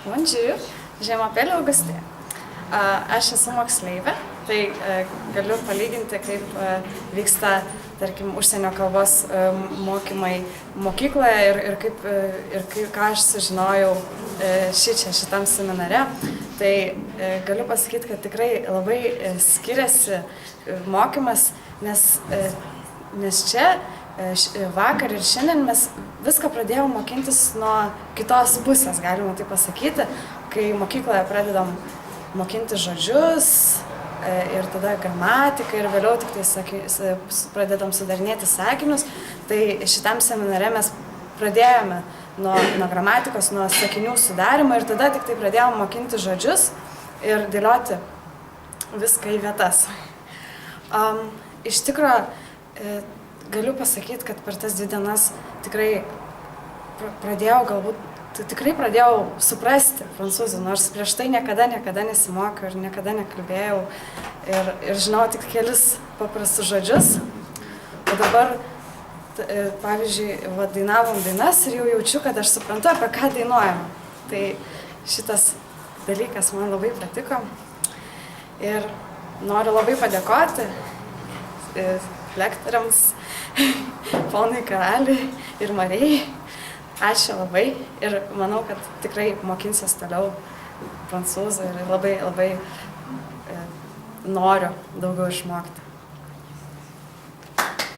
Bonjour, je m'appelle Augustė. Aš esu moksleivė, tai galiu palyginti, kaip vyksta, tarkim, užsienio kalbos mokymai mokykloje ir ką aš sužinojau šitam seminare. Tai galiu pasakyti, kad tikrai labai skiriasi mokymas, nes čia vakar ir šiandien mes viską pradėjom mokintis nuo kitos pusės, galima tai pasakyti, kai mokykloje pradedam mokinti žodžius ir tada gramatiką ir vėliau tik tai pradedam sudarinėti sakinius. Tai šitam seminare mes pradėjome nuo gramatikos, nuo sakinių sudarimo ir tada tik tai pradėjom mokinti žodžius ir dėlioti viską į vietas. Iš tikrųjų, galiu pasakyti, kad per tas 2 dienas tikrai pradėjau suprasti prancūzų, nors prieš tai niekada nesimokiau ir niekada nekalbėjau ir žinau tik kelis paprastus žodžius. O dabar, pavyzdžiui, dainavom dainas ir jau jaučiu, kad aš suprantu, apie ką dainuojam. Tai šitas dalykas man labai patiko ir noriu labai padėkoti lektoriams, ponui Karaliui ir Marijai. Ačiū labai ir manau, kad tikrai mokinsiuos toliau prancūzų ir labai noriu daugiau išmokti.